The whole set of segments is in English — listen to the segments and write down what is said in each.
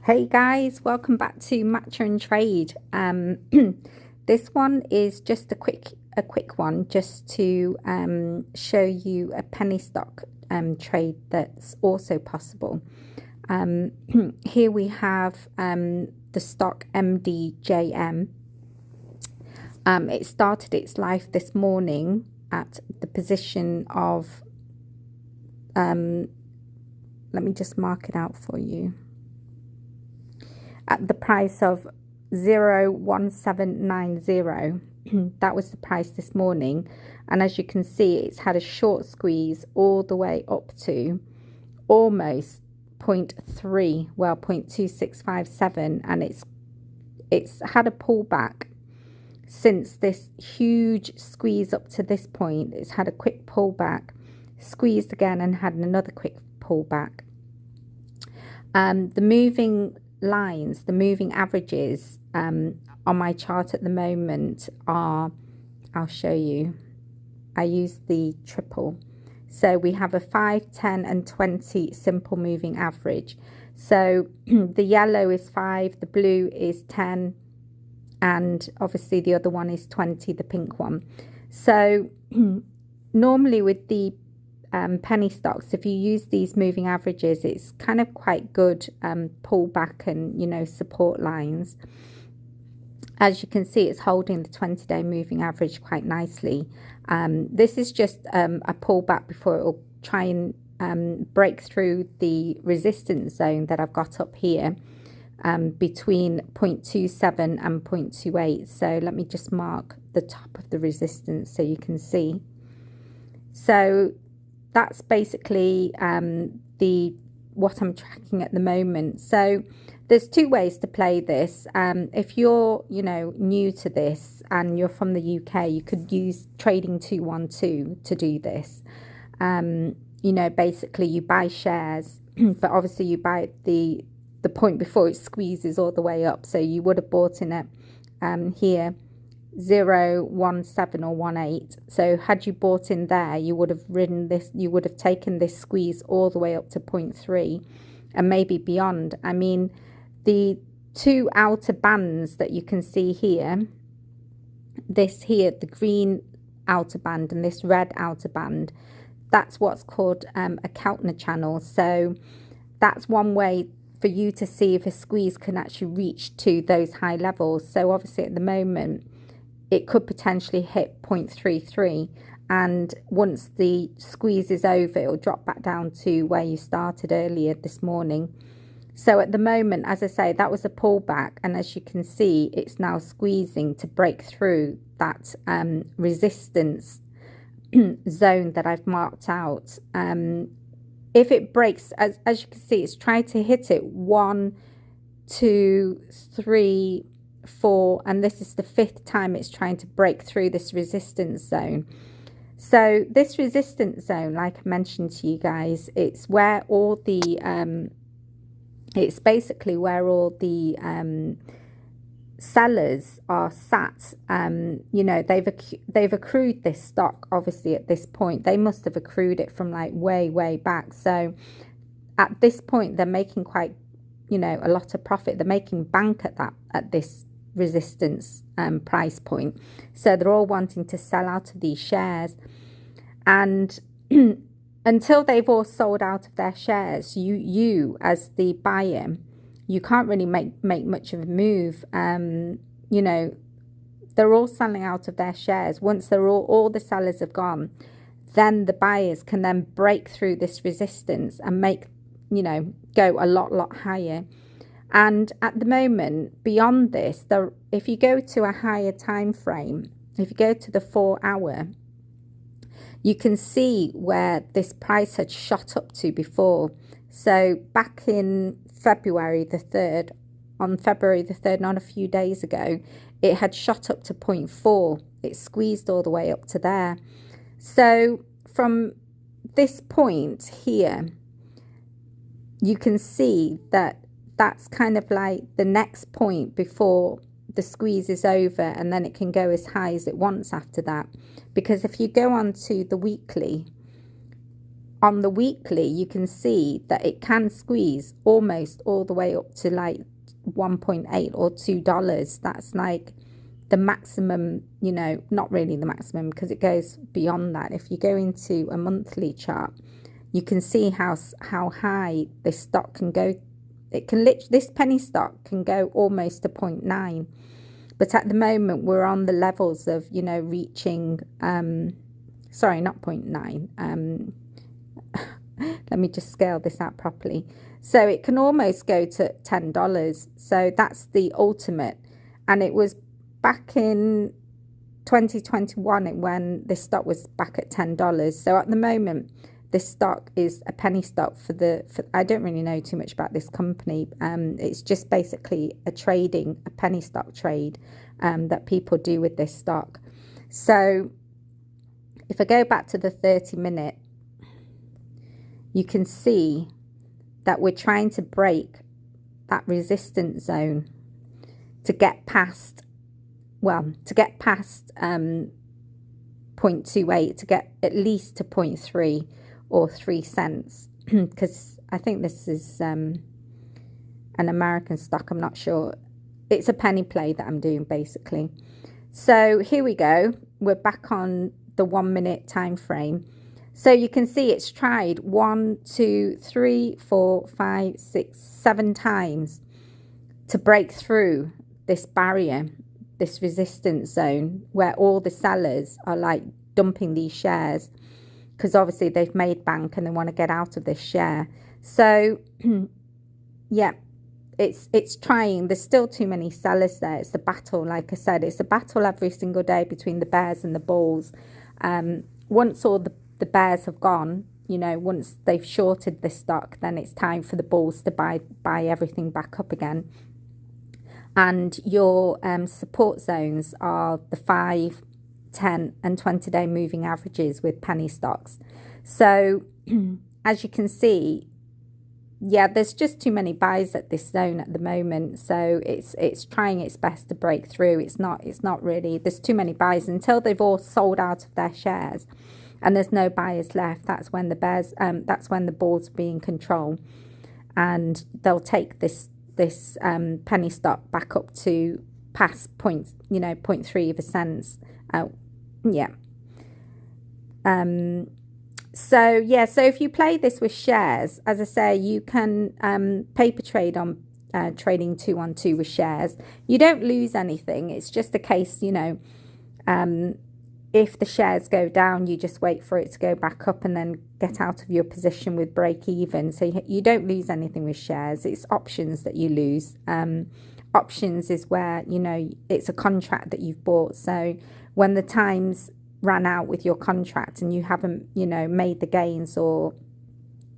Hey guys, welcome back to Matcha and Trade. This one is just a quick one, just to show you a penny stock trade that's also possible. Here we have the stock MDJM. It started its life this morning at the position of let me just mark it out for you. At the price of 0.1790. That was the price this morning, and as you can see, it's had a short squeeze all the way up to almost 0.3, well 0.2657, and it's had a pullback since this huge squeeze up to this point. It's had a quick pullback, squeezed again, and had another quick pullback. The moving lines, the moving averages on my chart at the moment are, I'll show you, I use the triple. So we have a 5, 10 and 20 simple moving average. So the yellow is 5, the blue is 10, and obviously the other one is 20, the pink one. So normally with the penny stocks, if you use these moving averages, it's kind of quite good pullback and, you know, support lines. As you can see, it's holding the 20-day moving average quite nicely. This is just a pullback before it will try and break through the resistance zone that I've got up here between 0.27 and 0.28. So let me just mark the top of the resistance so you can see. So that's basically what I'm tracking at the moment. So there's two ways to play this. If you're, you know, new to this and you're from the UK, you could use trading 212 to do this. You know, basically you buy shares, but obviously you buy at the point before it squeezes all the way up. So you would have bought in at here 0.17 or 1.8. So had you bought in there, you would have ridden this, you would have taken this squeeze all the way up to 0.3 and maybe beyond. I mean, the two outer bands that you can see here, this here, the green outer band and this red outer band, that's what's called a Keltner channel. So that's one way for you to see if a squeeze can actually reach to those high levels. So obviously at the moment it could potentially hit 0.33, and once the squeeze is over, it'll drop back down to where you started earlier this morning. So at the moment, as I say, that was a pullback, and as you can see, it's now squeezing to break through that resistance zone that I've marked out. If it breaks, as you can see, it's trying to hit it 1, 2, 3, 4, and this is the 5th time it's trying to break through this resistance zone. So this resistance zone, like I mentioned to you guys, it's where all the it's basically where all the sellers are sat. You know, they've accrued this stock obviously at this point. They must have accrued it from like way back. So at this point they're making quite, you know, a lot of profit. They're making bank at this resistance price point. So they're all wanting to sell out of these shares, and until they've all sold out of their shares, you as the buyer, you can't really make much of a move. You know, they're all selling out of their shares. Once they're all the sellers have gone, then the buyers can then break through this resistance and make, you know, go a lot higher. And at the moment, beyond this, if you go to a higher time frame, if you go to the 4-hour, you can see where this price had shot up to before. So back in February the 3rd, not a few days ago, it had shot up to 0.4. It squeezed all the way up to there. So from this point here, you can see that that's kind of like the next point before the squeeze is over, and then it can go as high as it wants after that. Because if you go on to the weekly, on the weekly, you can see that it can squeeze almost all the way up to like 1.8 or $2. That's like the maximum, you know, not really the maximum because it goes beyond that. If you go into a monthly chart, you can see how high this stock can go. It can this penny stock can go almost to 0.9. But at the moment, we're on the levels of, you know, reaching, sorry, not 0.9. Let me just scale this out properly. So it can almost go to $10. So that's the ultimate. And it was back in 2021 when this stock was back at $10. So at the moment, this stock is a penny stock for I don't really know too much about this company. It's just basically a penny stock trade that people do with this stock. So if I go back to the 30-minute, you can see that we're trying to break that resistance zone to get past, well, to get past 0.28, to get at least to 0.3 or 3 cents, because I think this is an American stock, I'm not sure. It's a penny play that I'm doing basically. So here we go, we're back on the 1 minute time frame. So you can see it's tried 1, 2, 3, 4, 5, 6, 7 times to break through this barrier, this resistance zone, where all the sellers are like dumping these shares because obviously they've made bank and they want to get out of this share. So yeah, it's trying. There's still too many sellers there. It's a battle, like I said, it's a battle every single day between the bears and the bulls. Once all the bears have gone, you know, once they've shorted this stock, then it's time for the bulls to buy everything back up again. And your support zones are the 5, 10 and 20-day moving averages with penny stocks. So as you can see, yeah, there's just too many buys at this zone at the moment. So it's trying its best to break through. It's not really, there's too many buys until they've all sold out of their shares and there's no buyers left. That's when the bears, that's when the bulls be in control, and they'll take this penny stock back up to past 0.3 of a cents. Yeah. So yeah, so if you play this with shares, as I say, you can paper trade on trading 2-on-2 with shares. You don't lose anything. It's just a case, you know, if the shares go down, you just wait for it to go back up and then get out of your position with break even. So you don't lose anything with shares. It's options that you lose. Options is where, you know, it's a contract that you've bought. So when the times ran out with your contract and you haven't, you know, made the gains, or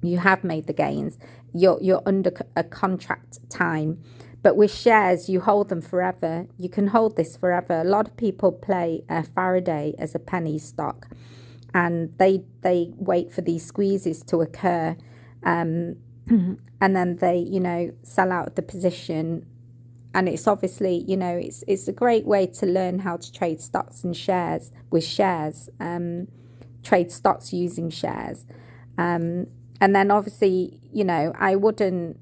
you have made the gains, you're under a contract time. But with shares, you hold them forever. You can hold this forever. A lot of people play Faraday as a penny stock, and they wait for these squeezes to occur, and then they, you know, sell out the position. And it's obviously, you know, it's a great way to learn how to trade stocks and shares with shares, trade stocks using shares. And then obviously, you know, I wouldn't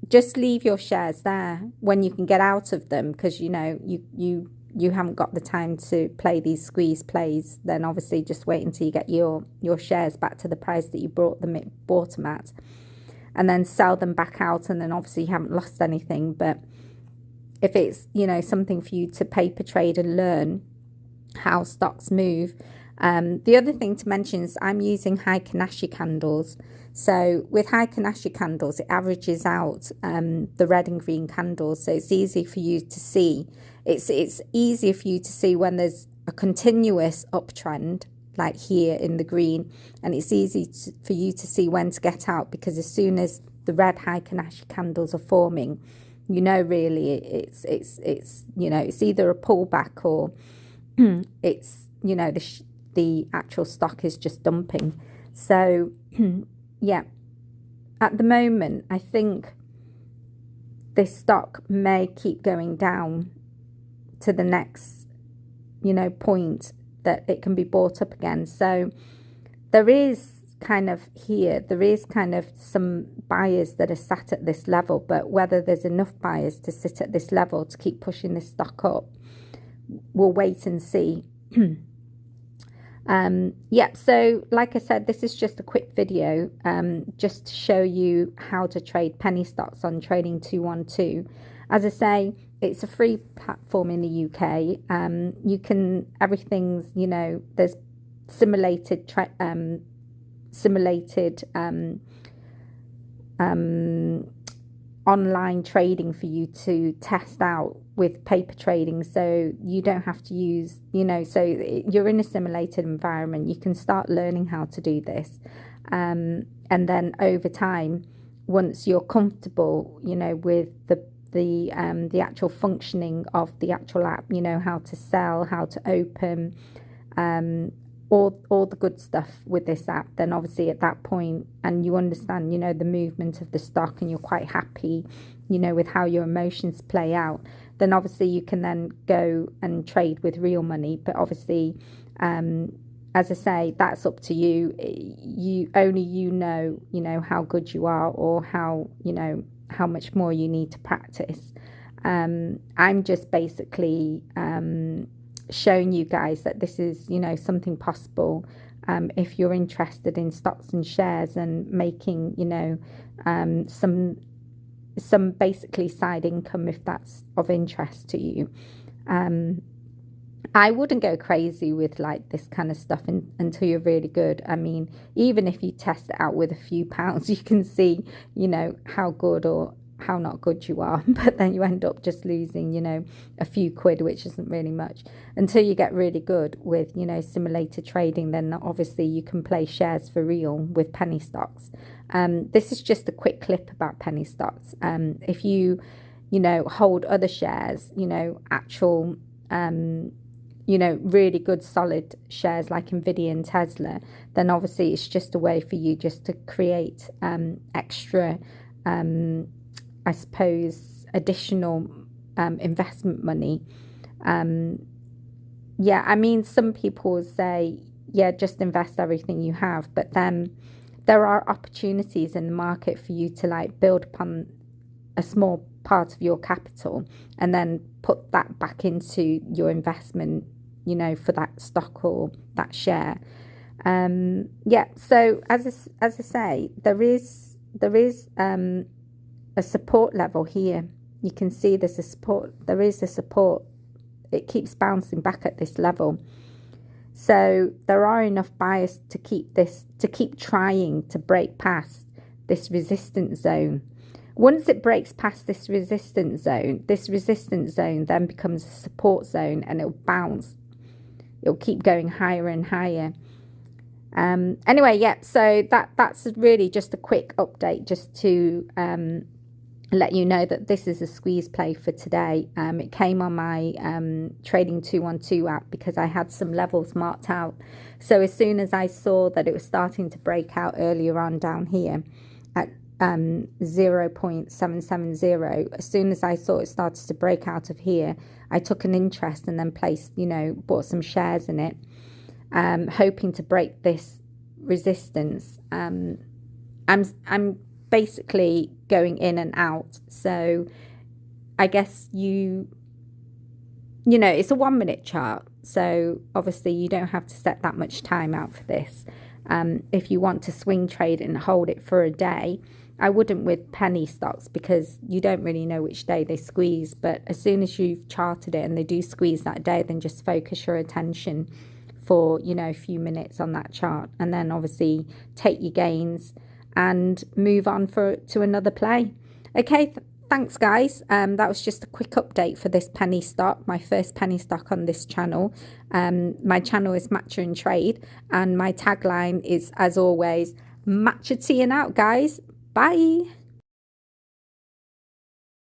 just leave your shares there when you can get out of them, because, you know, you haven't got the time to play these squeeze plays. Then obviously just wait until you get your shares back to the price that you bought them at, and then sell them back out, and then obviously you haven't lost anything. But if it's, you know, something for you to paper trade and learn how stocks move. The other thing to mention is I'm using Heikin-Ashi candles. So with Heikin-Ashi candles, it averages out the red and green candles. So it's easy for you to see. It's easier for you to see when there's a continuous uptrend, like here in the green, and it's easy for you to see when to get out, because as soon as the red Heikin-Ashi candles are forming, you know, really it's you know, it's either a pullback or it's, you know, the actual stock is just dumping. So yeah, at the moment I think this stock may keep going down to the next, you know, point that it can be bought up again. So there is kind of here, there is kind of some buyers that are sat at this level, but whether there's enough buyers to sit at this level to keep pushing this stock up, we'll wait and see. Yeah, so like I said, this is just a quick video just to show you how to trade penny stocks on Trading 212. As I say, it's a free platform in the UK. You can, everything's, you know, there's simulated online trading for you to test out with paper trading, so you don't have to use, you know, so you're in a simulated environment. You can start learning how to do this, and then over time, once you're comfortable, you know, with the actual functioning of the actual app, you know, how to sell, how to open, all the good stuff with this app, then obviously at that point, and you understand, you know, the movement of the stock, and you're quite happy, you know, with how your emotions play out, then obviously you can then go and trade with real money. But obviously, as I say, that's up to you. You only, you know how good you are, or how, you know, how much more you need to practice. I'm just basically showing you guys that this is, you know, something possible if you're interested in stocks and shares and making, you know, some basically side income, if that's of interest to you. I wouldn't go crazy with like this kind of stuff until you're really good. I mean, even if you test it out with a few pounds, you can see, you know, how good or how not good you are, but then you end up just losing, you know, a few quid, which isn't really much. Until you get really good with, you know, simulated trading, then obviously you can play shares for real with penny stocks. This is just a quick clip about penny stocks. If you know, hold other shares, you know, actual you know, really good solid shares like NVDA and Tesla, then obviously it's just a way for you just to create extra I suppose additional investment money. Yeah, I mean, some people say, yeah, just invest everything you have, but then there are opportunities in the market for you to like build upon a small part of your capital and then put that back into your investment, you know, for that stock or that share. Yeah, so as I say, there is a support level here. You can see there's a support, there is a support. It keeps bouncing back at this level. So there are enough buyers to keep trying to break past this resistance zone. Once it breaks past this resistance zone then becomes a support zone, and it'll bounce. It'll keep going higher and higher. Anyway, yeah, so that's really just a quick update, just to let you know that this is a squeeze play for today. It came on my Trading 212 app because I had some levels marked out. So as soon as I saw that it was starting to break out earlier on down here at 0.770, as soon as I saw it started to break out of here, I took an interest and then placed, you know, bought some shares in it, hoping to break this resistance. I'm basically going in and out. So I guess you know, it's a 1 minute chart. So obviously you don't have to set that much time out for this. If you want to swing trade and hold it for a day, I wouldn't with penny stocks because you don't really know which day they squeeze. But as soon as you've charted it and they do squeeze that day, then just focus your attention for, you know, a few minutes on that chart, and then obviously take your gains and move on to another play. Okay, thanks guys. That was just a quick update for this penny stock, my first penny stock on this channel. My channel is Matcha and Trade, and my tagline is, as always, matcha tea and out, guys. Bye.